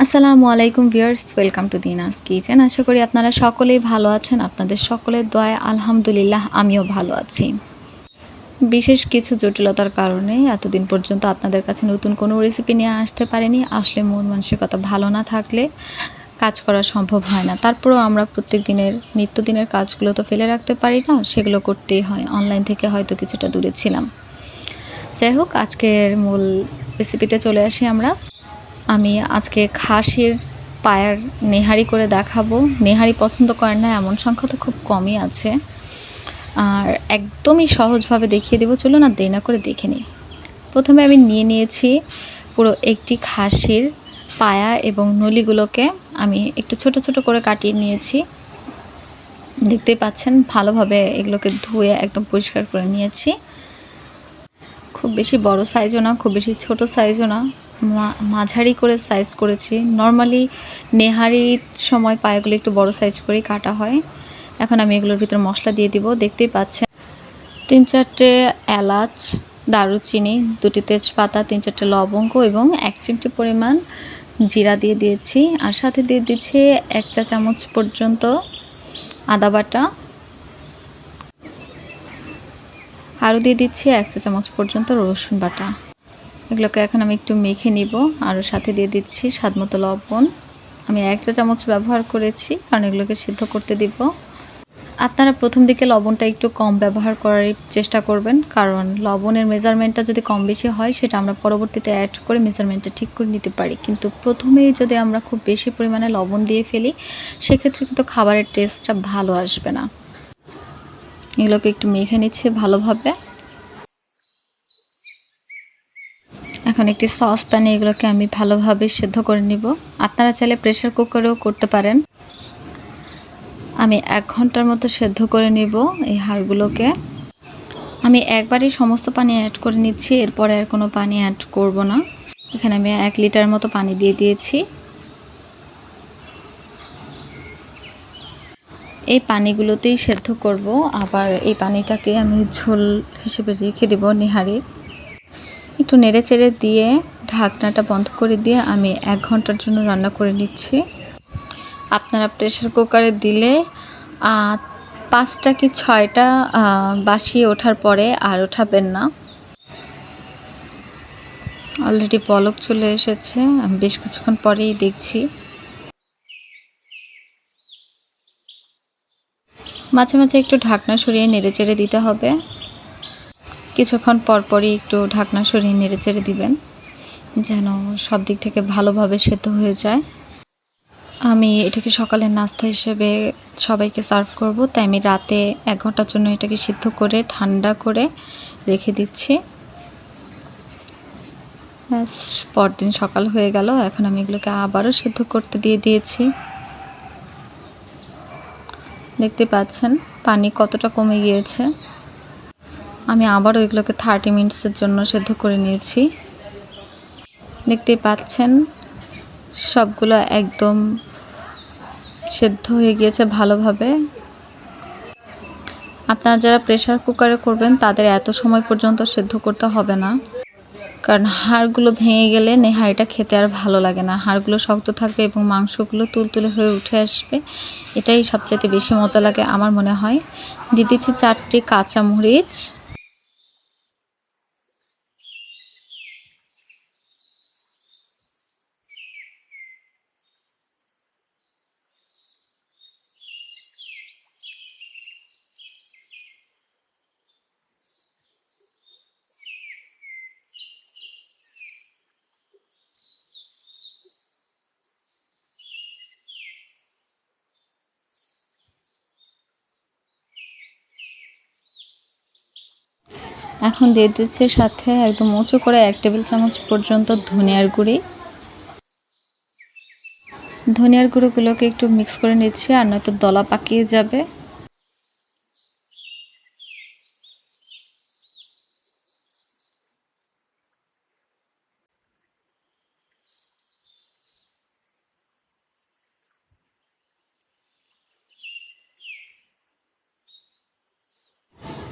আসসালামু আলাইকুম viewers, welcome to দিনাস kitchen. আশা করি আপনারা সকলেই ভালো আছেন। আপনাদের সকলের দোয়ায় আলহামদুলিল্লাহ আমিও ভালো আছি। বিশেষ কিছু জটিলতার কারণে এতদিন পর্যন্ত আপনাদের কাছে নতুন কোনো রেসিপি নিয়ে আসতে পারিনি। আসলে মন মানসিকতা ভালো না থাকলে কাজ করা সম্ভব হয় না। তারপরেও আমরা প্রত্যেক দিনের নিত্যদিনের কাজগুলো তো ফেলে রাখতে পারি না, সেগুলো করতেই হয়। অনলাইন থেকে হয়তো কিছুটা দূরে ছিলাম। যাই হোক, আজকের মূল রেসিপিতে চলে আসি আমরা। আমি আজকে খাসির পায়ার নেহারি করে দেখাবো। নেহারি পছন্দ করেন না এমন সংখ্যা তো খুব কমই আছে। আর একদমই সহজভাবে দেখিয়ে দেবো, চলুন আর দেরি না করে দেখে নিই। প্রথমে আমি নিয়েছি পুরো একটি খাসির পায়া এবং নলিগুলোকে আমি একটু ছোট ছোট করে কাটিয়ে নিয়েছি। দেখতেই পাচ্ছেন, ভালোভাবে এগুলোকে ধুয়ে একদম পরিষ্কার করে নিয়েছি। খুব বেশি বড় সাইজও না, খুব বেশি ছোট সাইজও না, মাঝারি করে সাইজ করেছি। নর্মালি নেহারির সময় পায়াগুলো একটু বড় সাইজ করেই কাটা হয়। এখন আমি এগুলোর ভিতরে মশলা দিয়ে দিব। দেখতেই পাচ্ছেন, 3-4টে এলাচ, দারুচিনি, 2টি তেজপাতা, 3-4টে লবঙ্গ এবং 1 চিমটি পরিমাণ জিরা দিয়ে দিয়েছি। আর সাথে দিয়ে দিচ্ছি 1 চা চামচ পর্যন্ত আদা বাটা। আরও দিয়ে দিচ্ছি 1 চা চামচ পর্যন্ত রসুন বাটা। এগুলোকে এখন আমি একটু মেখে নিব। আর সাথে দিয়ে দিচ্ছি স্বাদমতো লবণ। আমি 1 চা চামচ ব্যবহার করেছি, কারণ এগুলোকে সিদ্ধ করতে দিব। আপনারা প্রথম দিকে লবণটা একটু কম ব্যবহার করার চেষ্টা করবেন, কারণ লবণের মেজারমেন্টটা যদি কম বেশি হয় সেটা আমরা পরবর্তীতে অ্যাড করে মেজারমেন্টটা ঠিক করে নিতে পারি। কিন্তু প্রথমেই যদি আমরা খুব বেশি পরিমাণে লবণ দিয়ে ফেলি, সেক্ষেত্রে কিন্তু খাবারের টেস্টটা ভালো আসবে না। এগুলোকে একটু মেখে নিচ্ছে ভালোভাবে। এখন একটি সসপ্যানে এগুলোকে আমি ভালোভাবে সিদ্ধ করে নিব। আপনারা চাইলে প্রেসার কুকারেও করতে পারেন। আমি 1 ঘন্টার মতো সিদ্ধ করে নিব এই হাড়গুলোকে। আমি একবারই সমস্ত পানি অ্যাড করে নিচ্ছি, এরপরে আর কোনো পানি অ্যাড করব না। এখানে আমি 1 লিটার মতো পানি দিয়ে দিয়েছি। এই পানিগুলোতেই সিদ্ধ করব। আবার এই পানিটাকে আমি ঝোল হিসেবে রেখে দেব নেহারির। একটু নেড়েচেড়ে দিয়ে ঢাকনাটা বন্ধ করে দিয়ে আমি 1 ঘন্টার জন্য রান্না করে নিচ্ছি। আপনারা প্রেসার কুকারে দিলে 5টা কি 6টা বাসি ওঠার পরে আর ওঠাবেন না। অলরেডি পলক চলে এসেছে, আমি বেশ কিছুক্ষণ পরেই দেখছি। মাঝে মাঝে একটু ঢাকনা সরিয়ে নেড়েচেড়ে দিতে হবে। কিছুক্ষণ পরপরই একটু ঢাকনা সরিয়ে নেড়েচেড়ে দিবেন, যেন সব দিক থেকে ভালোভাবে সেদ্ধ হয়ে যায়। আমি এটাকে সকালের নাস্তা হিসেবে সবাইকে সার্ভ করব, তাই আমি রাতে 1 ঘন্টার জন্য এটাকে সিদ্ধ করে ঠান্ডা করে রেখে দিচ্ছি। ব্যাস, পরদিন সকাল হয়ে গেল। এখন আমি এগুলোকে আবারও সিদ্ধ করতে দিয়ে দিয়েছি। দেখতে পাচ্ছেন পানি কতটা কমে গিয়েছে। আমি আবারও এগুলোকে 30 মিনিটসের জন্য সিদ্ধ করে নিয়েছি। দেখতেই পাচ্ছেন সবগুলো একদম সেদ্ধ হয়ে গিয়েছে ভালোভাবে। আপনারা যারা প্রেসার কুকারে করবেন তাদের এত সময় পর্যন্ত সেদ্ধ করতে হবে না, কারণ হাড়গুলো ভেঙে গেলে নেহারিটা খেতে আর ভালো লাগে না। হাড়গুলো শক্ত থাকবে এবং মাংসগুলো তুলতুলে হয়ে উঠে আসবে। এটাই সবচেয়ে বেশি মজা লাগে আমার মনে হয়। দিয়ে দিচ্ছি 4টি কাঁচামরিচ। এখন দিয়ে দিচ্ছি সাথে একদম উঁচু করে 1 টেবিল চামচ পর্যন্ত ধনিয়ার গুঁড়ি। ধনিয়ার গুঁড়োগুলোকে একটু মিক্স করে নিচ্ছি, আর নয়তো দলা পাকিয়ে যাবে।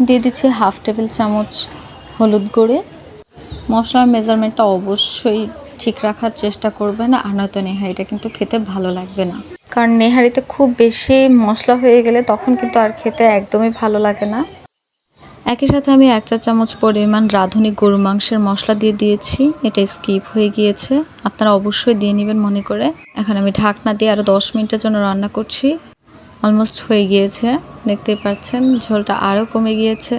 দিয়ে দিচ্ছি 1/2 টেবিল চামচ হলুদ গুঁড়ো। মশলার মেজারমেন্টটা অবশ্যই ঠিক রাখার চেষ্টা করবেন, আর নয়তো নেহারিটা কিন্তু খেতে ভালো লাগবে না। কারণ নেহারিতে খুব বেশি মশলা হয়ে গেলে তখন কিন্তু আর খেতে একদমই ভালো লাগে না। একই সাথে আমি 1 চা চামচ পরিমাণ রাঁধুনি গরু মাংসের মশলা দিয়ে দিয়েছি। এটা স্কিপ হয়ে গিয়েছে, আপনারা অবশ্যই দিয়ে নেবেন মনে করে। এখন আমি ঢাকনা দিয়ে আরও 10 মিনিটের জন্য রান্না করছি। অলমোস্ট হয়ে গিয়েছে, দেখতেই পাচ্ছেন ঝোলটা আরও কমে গিয়েছে।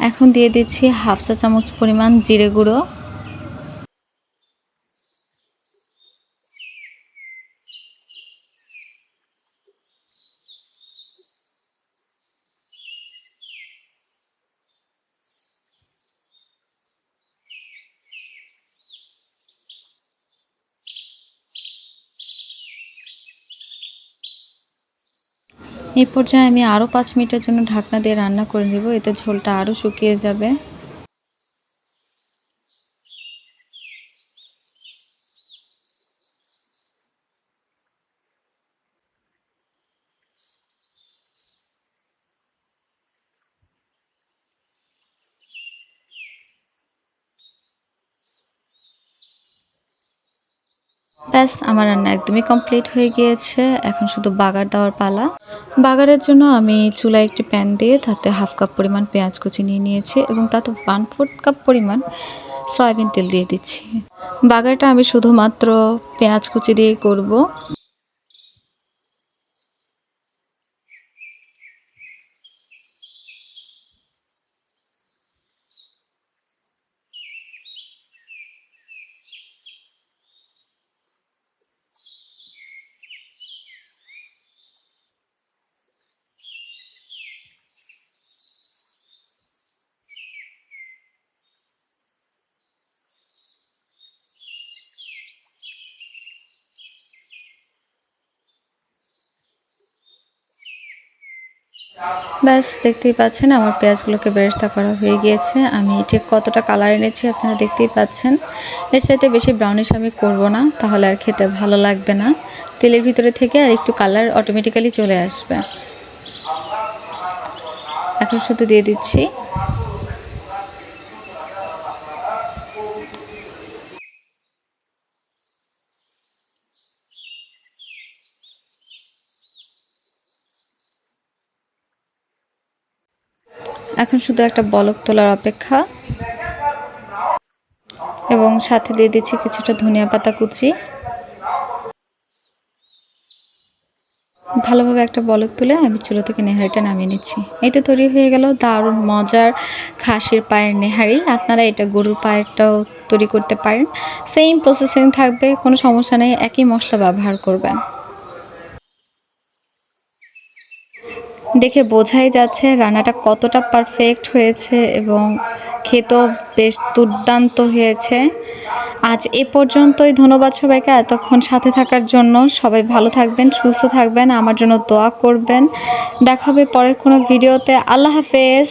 এখন দিয়ে দিচ্ছি 1/2 চা চামচ পরিমাণ জিরে গুঁড়ো। এই পর্যায়ে আমি আরও 5 মিনিটের জন্য ঢাকনা দিয়ে রান্না করে নেব, এতে ঝোলটা আরও শুকিয়ে যাবে। ব্যাস, আমার রান্না একদমই কমপ্লিট হয়ে গিয়েছে। এখন শুধু বাগার দেওয়ার পালা। বাগারের জন্য আমি চুলায় একটি প্যান দিয়ে তাতে 1/2 কাপ পরিমাণ পেঁয়াজ কুচি নিয়ে নিয়েছি এবং তাতে 1/4 কাপ পরিমাণ সয়াবিন তেল দিয়ে দিচ্ছি। বাগারটা আমি শুধুমাত্র পেঁয়াজ কুচি দিয়েই করব। ব্যাস, দেখতেই পাচ্ছেন আমার পেঁয়াজগুলোকে বেরেস্তা করা হয়ে গিয়েছে। আমি ঠিক কতটা কালার এনেছি আপনারা দেখতেই পাচ্ছেন। এর চাইতে বেশি ব্রাউনিশ আমি করব না, তাহলে আর খেতে ভালো লাগবে না। তেলের ভিতরে থেকে আর একটু কালার অটোমেটিক্যালি চলে আসবে। এখন শুধু দিয়ে দিচ্ছি এখন শুধু একটা বলক তোলার অপেক্ষা, এবং সাথে দিয়ে দিচ্ছি কিছুটা ধনিয়া পাতা কুচি। ভালোভাবে একটা বলক তুলে আমি চুলা থেকে নেহারিটা নামিয়ে নিচ্ছি। এই তো তৈরি হয়ে গেল দারুণ মজার খাসির পায়ের নেহারি। আপনারা এটা গরুর পায়েরটাও তৈরি করতে পারেন, সেম প্রসেসিং থাকবে, কোনো সমস্যা নেই, একই মশলা ব্যবহার করবেন। দেখে বোঝাই যাচ্ছে রান্নাটা কতটা পারফেক্ট হয়েছে এবং খেতেও বেশ দুর্দান্ত হয়েছে। আজ এ পর্যন্তই। ধন্যবাদ সবাইকে এতক্ষণ সাথে থাকার জন্য। সবাই ভালো থাকবেন, সুস্থ থাকবেন, আমার জন্য দোয়া করবেন। দেখা হবে পরের কোনো ভিডিওতে। আল্লাহ হাফেজ।